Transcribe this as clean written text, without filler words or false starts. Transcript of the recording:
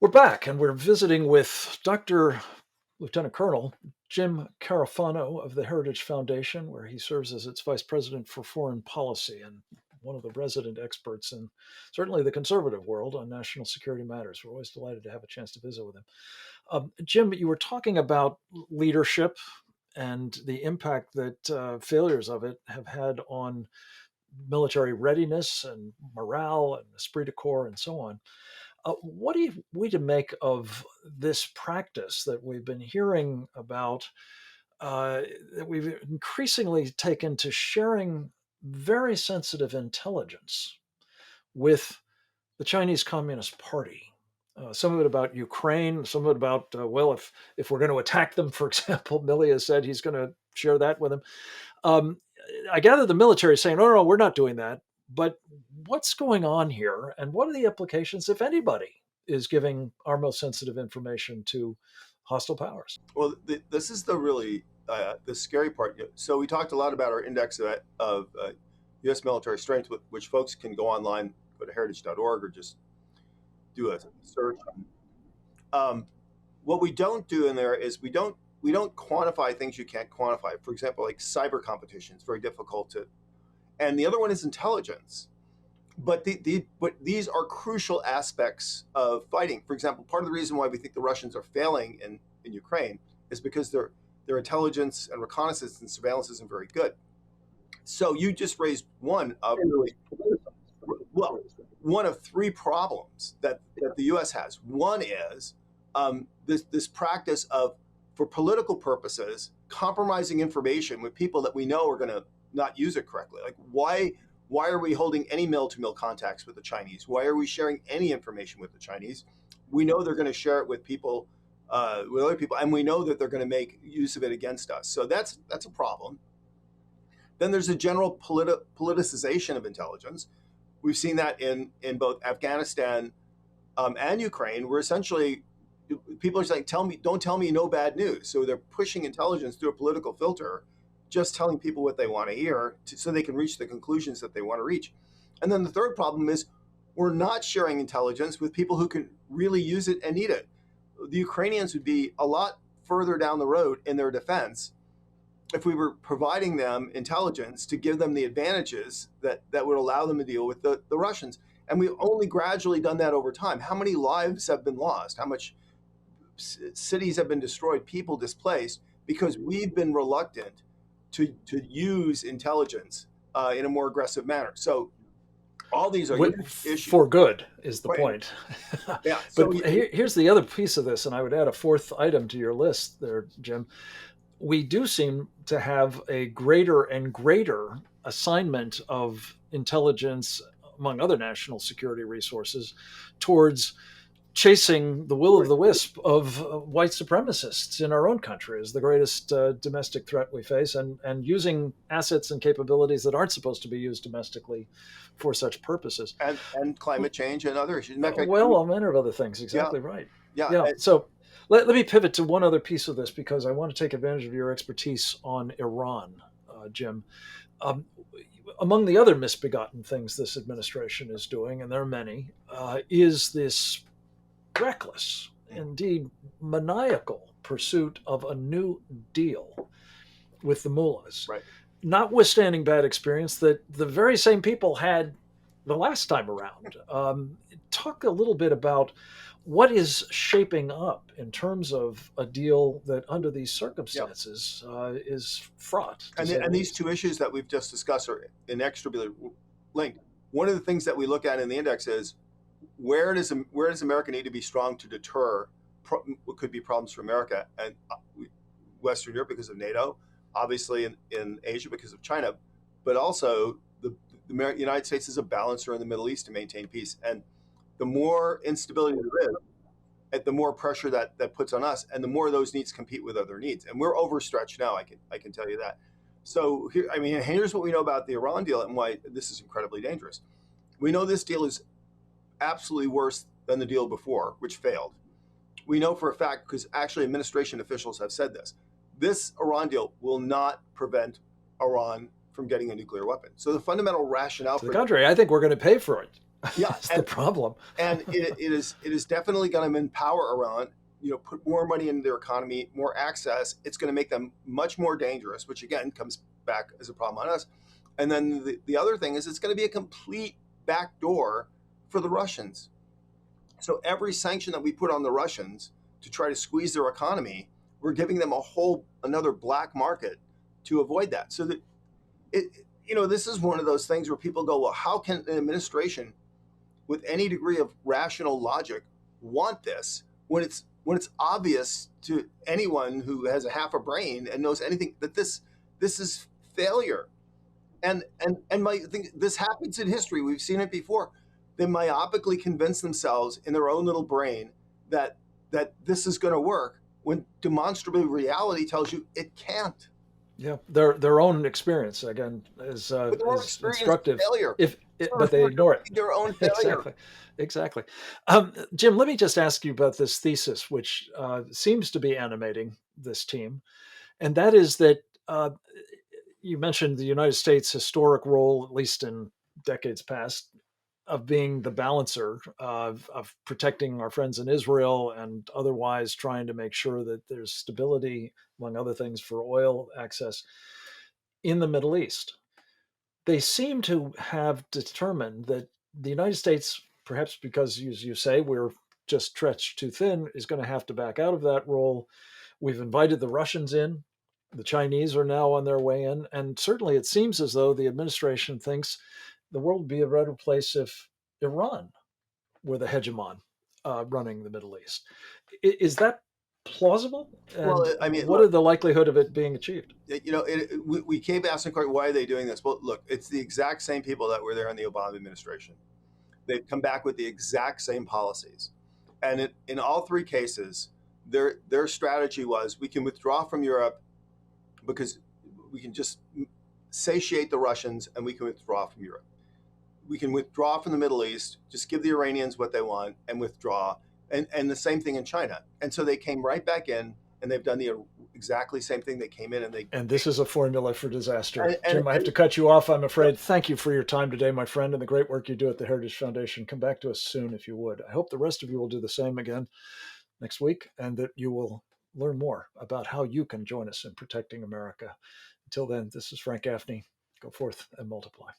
We're back and we're visiting with Dr. Lieutenant Colonel Jim Carafano of the Heritage Foundation, where he serves as its Vice President for Foreign Policy and one of the resident experts in certainly the conservative world on national security matters. We're always delighted to have a chance to visit with him. Jim, you were talking about leadership and the impact that failures of it have had on military readiness and morale and esprit de corps and so on. What are we to make of this practice that we've been hearing about, uh, that we've increasingly taken to sharing very sensitive intelligence with the Chinese Communist Party? Some of it about Ukraine, some of it about, well, if we're going to attack them, for example, Milley has said he's going to share that with them. Um, I gather the military is saying, no, no, we're not doing that. But what's going on here, and what are the implications if anybody is giving our most sensitive information to hostile powers? Well, this is the scary part. So we talked a lot about our index of U.S. military strength, which folks can go online, go to heritage.org, or just do a search. Um, what we don't do in there is we don't quantify things you can't quantify. For example, like cyber competition is very difficult to, and the other one is intelligence. But these are crucial aspects of fighting. For example, part of the reason why we think the Russians are failing in Ukraine is because their intelligence and reconnaissance and surveillance isn't very good. So you just raised well, one of three problems that the U.S. has. One is this practice of, for political purposes, compromising information with people that we know are going to not use it correctly. Like why are we holding any mill-to-mill contacts with the Chinese? Why are we sharing any information with the Chinese? We know they're going to share it with people, with other people, and we know that they're going to make use of it against us. So that's a problem. Then there's a general politicization of intelligence. We've seen that in both Afghanistan and Ukraine, where essentially people are saying, don't tell me no bad news. So they're pushing intelligence through a political filter, just telling people what they want to hear so they can reach the conclusions that they want to reach. And then the third problem is we're not sharing intelligence with people who can really use it and need it. The Ukrainians would be a lot further down the road in their defense if we were providing them intelligence to give them the advantages that would allow them to deal with the Russians. And we've only gradually done that over time. How many lives have been lost? How much cities have been destroyed, people displaced, because we've been reluctant to use intelligence in a more aggressive manner. So all these are issues. For good is the Right. point. Yeah. But here's the other piece of this, and I would add a fourth item to your list there, Jim. We do seem to have a greater and greater assignment of intelligence, among other national security resources, towards chasing the will of the wisp of white supremacists in our own country as the greatest domestic threat we face, and using assets and capabilities that aren't supposed to be used domestically for such purposes. And climate change and other issues. Well, all manner of other things. Exactly Yeah. right. Yeah. Yeah. So let me pivot to one other piece of this because I want to take advantage of your expertise on Iran, Jim. Um, Among the other misbegotten things this administration is doing, and there are many, is this reckless, indeed maniacal pursuit of a new deal with the mullahs, Right. notwithstanding bad experience that the very same people had the last time around. Talk a little bit about what is shaping up in terms of a deal that, under these circumstances, is fraught. And these two issues that we've just discussed are inextricably linked. One of the things that we look at in the index is where does America need to be strong to deter what could be problems for America and Western Europe because of NATO, obviously in Asia because of China, but also the United States is a balancer in the Middle East to maintain peace. And the more instability there is, the more pressure that puts on us, and the more those needs compete with other needs. And we're overstretched now. I can tell you that. So here's what we know about the Iran deal and why this is incredibly dangerous. We know this deal is absolutely worse than the deal before, which failed. We know for a fact, because actually administration officials have said this Iran deal will not prevent Iran from getting a nuclear weapon. So the fundamental rationale to the contrary, I think we're going to pay for it. Yeah, That's the problem. and it is definitely going to empower Iran. Put more money into their economy, more access. It's going to make them much more dangerous, which again comes back as a problem on us. And then the other thing is it's going to be a complete backdoor for the Russians. So every sanction that we put on the Russians to try to squeeze their economy, we're giving them a whole another black market to avoid that. So that this is one of those things where people go, well, how can an administration with any degree of rational logic want this when it's obvious to anyone who has a half a brain and knows anything that this is failure. And my thing, this happens in history. We've seen it before. They myopically convince themselves in their own little brain that this is going to work when demonstrably reality tells you it can't. Yeah, their own experience again But their own is experience of instructive. failure. But they ignore it. Their own failure. Exactly, exactly. Jim, let me just ask you about this thesis, which seems to be animating this team, and that is that you mentioned the United States' historic role, at least in decades past, of being the balancer of protecting our friends in Israel and otherwise trying to make sure that there's stability, among other things, for oil access in the Middle East. They seem to have determined that the United States, perhaps because, as you say, we're just stretched too thin, is going to have to back out of that role. We've invited the Russians in. The Chinese are now on their way in. And certainly it seems as though the administration thinks the world would be a better place if Iran were the hegemon running the Middle East. Is that plausible? And Well, I mean, what look, are the likelihood of it being achieved? we keep asking, why are they doing this? Well, look, it's the exact same people that were there in the Obama administration. They've come back with the exact same policies. And in all three cases, their strategy was, we can withdraw from Europe because we can just satiate the Russians and we can withdraw from Europe. We can withdraw from the Middle East, just give the Iranians what they want and withdraw. And the same thing in China. And so they came right back in, and they've done the exactly same thing. They came in and they And this is a formula for disaster. and Jim, I have to cut you off, I'm afraid. Thank you for your time today, my friend, and the great work you do at the Heritage Foundation. Come back to us soon if you would. I hope the rest of you will do the same again next week and that you will learn more about how you can join us in protecting America. Until then, this is Frank Gaffney. Go forth and multiply.